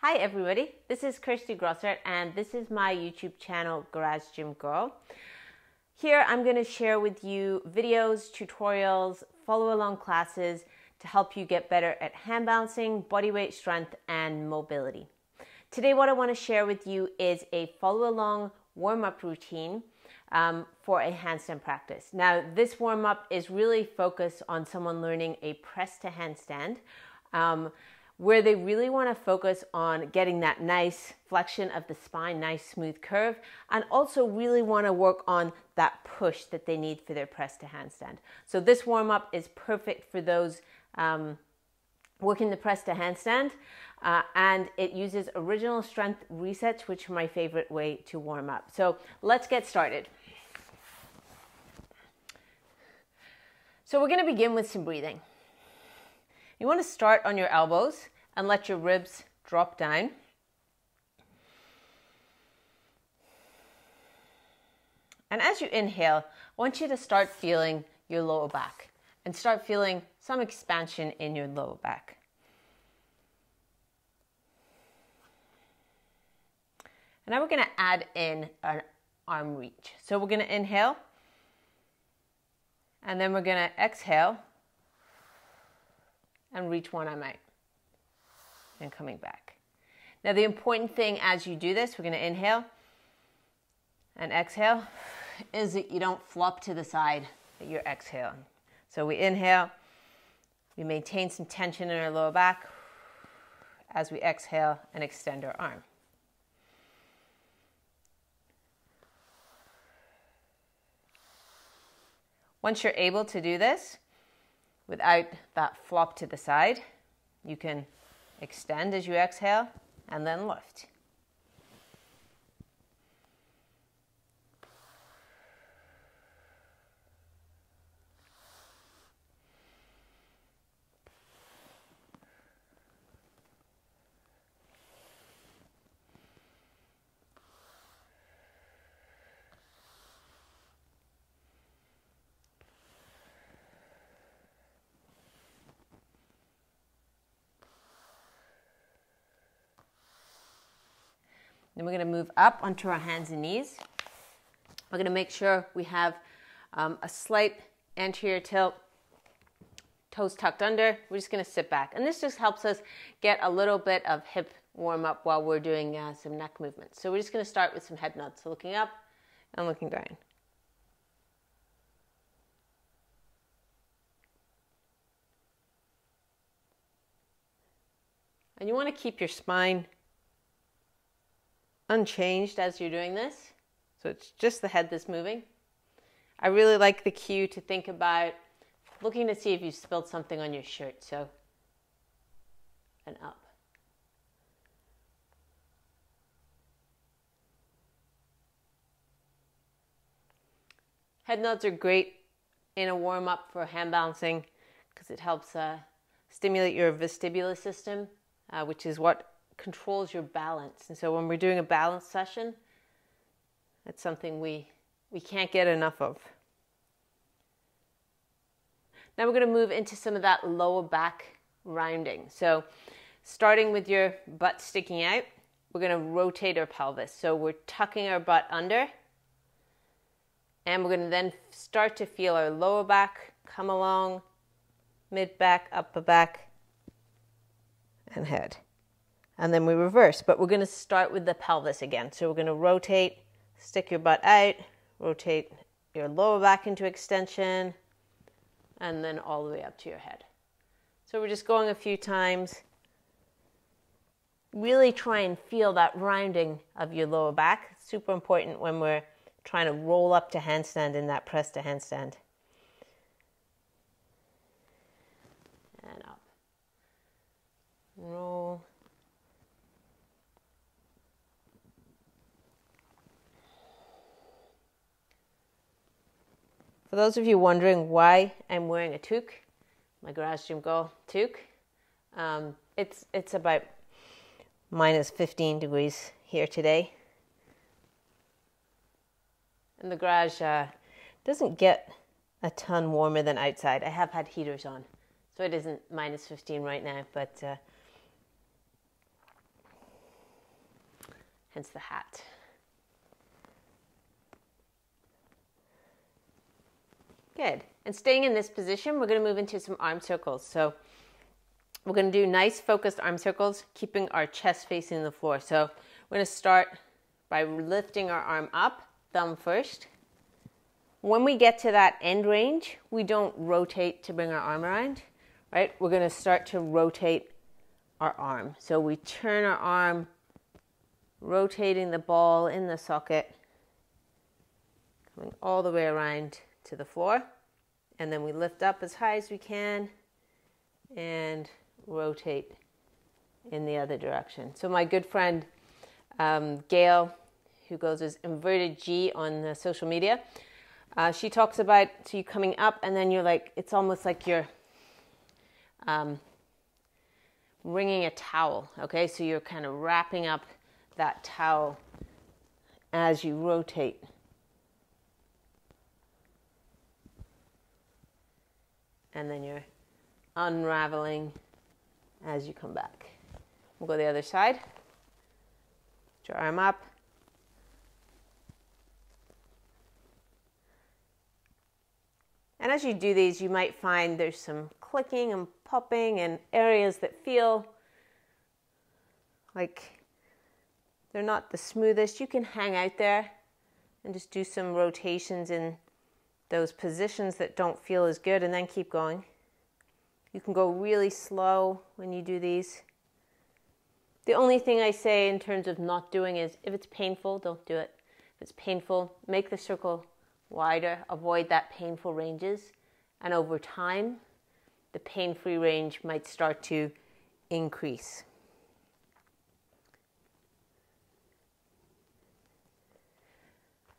Hi everybody, this is Kirsty Grossart and this is my YouTube channel Garage Gym Girl. Here I'm going to share with you videos, tutorials, follow along classes to help you get better at hand balancing, body weight strength and mobility. Today what I want to share with you is a follow along warm-up routine for a handstand practice. Now this warm-up is really focused on someone learning a press to handstand, where they really want to focus on getting that nice flexion of the spine, nice smooth curve, and also really want to work on that push that they need for their press to handstand. So this warm-up is perfect for those working the press to handstand, and it uses original strength resets, which are my favorite way to warm up. So let's get started. So we're going to begin with some breathing. You want to start on your elbows and let your ribs drop down. And as you inhale, I want you to start feeling your lower back and start feeling some expansion in your lower back. And now we're going to add in an arm reach. So we're going to inhale, and then we're going to exhale and reach one arm out and coming back. Now the important thing as you do this, we're going to inhale and exhale, is that you don't flop to the side that you're exhaling. So we inhale, we maintain some tension in our lower back as we exhale and extend our arm. Once you're able to do this without that flop to the side, you can extend as you exhale and then lift. Then we're going to move up onto our hands and knees. We're going to make sure we have a slight anterior tilt, toes tucked under. We're just going to sit back. And this just helps us get a little bit of hip warm up while we're doing some neck movements. So we're just going to start with some head nods. So looking up and looking down. And you want to keep your spine unchanged as you're doing this. So it's just the head that's moving. I really like the cue to think about looking to see if you spilled something on your shirt. So, and up. Head nods are great in a warm-up for hand balancing because it helps stimulate your vestibular system, which is what controls your balance. And so when we're doing a balance session, it's something we can't get enough of. Now we're going to move into some of that lower back rounding. So starting with your butt sticking out, we're going to rotate our pelvis. So we're tucking our butt under, and we're going to then start to feel our lower back come along, mid back, upper back, and head. And then we reverse, but we're going to start with the pelvis again. So we're going to rotate, stick your butt out, rotate your lower back into extension, and then all the way up to your head. So we're just going a few times. Really try and feel that rounding of your lower back. It's super important when we're trying to roll up to handstand in that press to handstand. And up. Roll. For those of you wondering why I'm wearing a toque, my Garage Gym Girl toque, it's about minus 15 degrees here today. And the garage doesn't get a ton warmer than outside. I have had heaters on, so it isn't minus 15 right now, but hence the hat. Good. And staying in this position, we're going to move into some arm circles. So we're going to do nice focused arm circles, keeping our chest facing the floor. So we're going to start by lifting our arm up, thumb first. When we get to that end range, we don't rotate to bring our arm around, right? We're going to start to rotate our arm. So we turn our arm, rotating the ball in the socket, coming all the way around to the floor. And then we lift up as high as we can and rotate in the other direction. So my good friend Gail, who goes as Inverted G on social media, she talks about so you coming up and then you're like, it's almost like you're wringing a towel, okay? So you're kind of wrapping up that towel as you rotate. And then you're unraveling as you come back. We'll go the other side. Put your arm up. And as you do these, you might find there's some clicking and popping and areas that feel like they're not the smoothest. You can hang out there and just do some rotations in those positions that don't feel as good and then keep going. You can go really slow when you do these. The only thing I say in terms of not doing is if it's painful, don't do it. If it's painful, make the circle wider, avoid that painful ranges, and over time, the pain-free range might start to increase.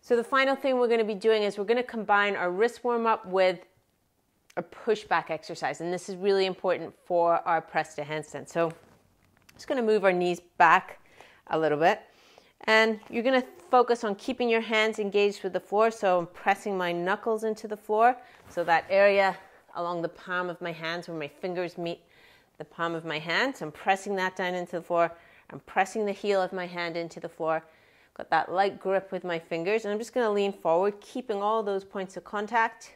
So the final thing we're going to be doing is we're going to combine our wrist warm-up with a push-back exercise. And this is really important for our press to handstand. So I'm just going to move our knees back a little bit. And you're going to focus on keeping your hands engaged with the floor. So I'm pressing my knuckles into the floor. So that area along the palm of my hands where my fingers meet the palm of my hand. So I'm pressing that down into the floor. I'm pressing the heel of my hand into the floor. Got that light grip with my fingers, and I'm just going to lean forward, keeping all those points of contact.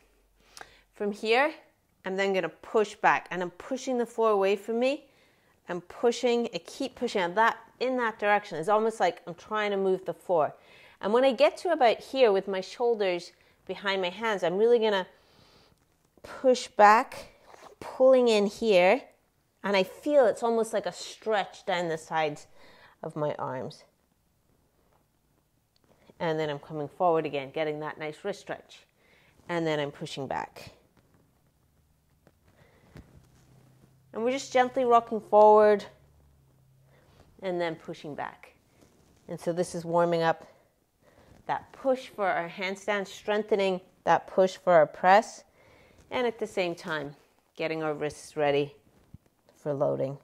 From here, I'm then going to push back, and I'm pushing the floor away from me. I'm pushing, I keep pushing that in that direction. It's almost like I'm trying to move the floor. And when I get to about here with my shoulders behind my hands, I'm really going to push back, pulling in here, and I feel it's almost like a stretch down the sides of my arms. And then I'm coming forward again, getting that nice wrist stretch. And then I'm pushing back. And we're just gently rocking forward and then pushing back. And so this is warming up that push for our handstand, strengthening that push for our press, and at the same time, getting our wrists ready for loading.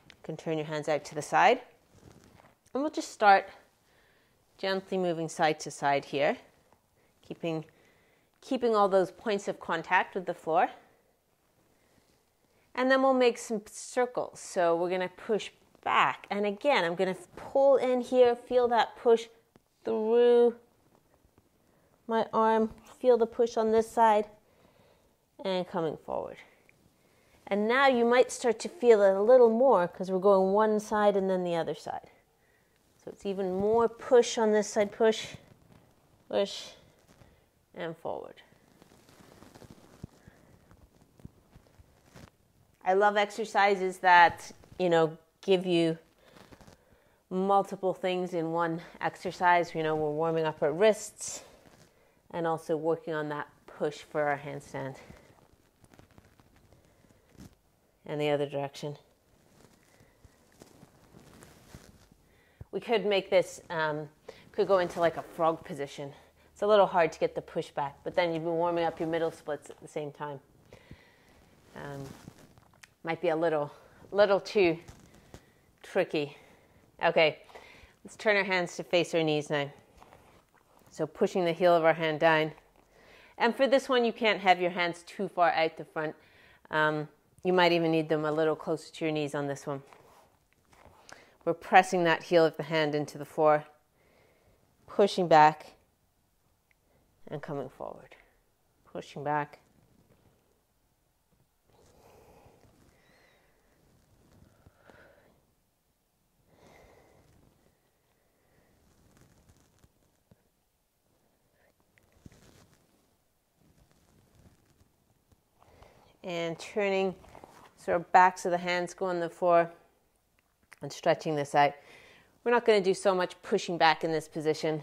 You can turn your hands out to the side. And we'll just start gently moving side to side here, keeping all those points of contact with the floor. And then we'll make some circles. So we're going to push back. And again, I'm going to pull in here, feel that push through my arm, feel the push on this side, and coming forward. And now you might start to feel it a little more because we're going one side and then the other side. So it's even more push on this side, push, push, and forward. I love exercises that, give you multiple things in one exercise. We're warming up our wrists and also working on that push for our handstand. And the other direction. We could make this, could go into like a frog position. It's a little hard to get the push back, but then you'd be warming up your middle splits at the same time. Might be a little too tricky. Okay, let's turn our hands to face our knees now. So pushing the heel of our hand down. And for this one, you can't have your hands too far out the front. You might even need them a little closer to your knees on this one. We're pressing that heel of the hand into the floor, pushing back and coming forward. Pushing back. And turning, so our backs of the hands go on the floor and stretching this out. We're not going to do so much pushing back in this position.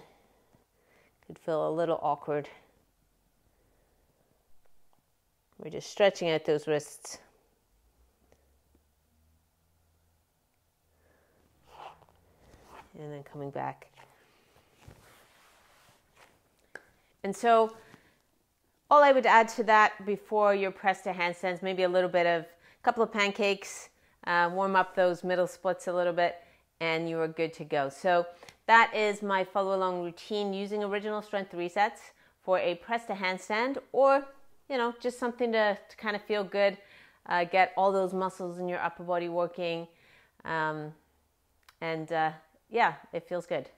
Could feel a little awkward. We're just stretching out those wrists. And then coming back. And so all I would add to that before your press to handstands, maybe a couple of pancakes, warm up those middle splits a little bit, and you are good to go. So that is my follow along routine using original strength resets for a press to handstand, or just something to kind of feel good, get all those muscles in your upper body working, and yeah, it feels good.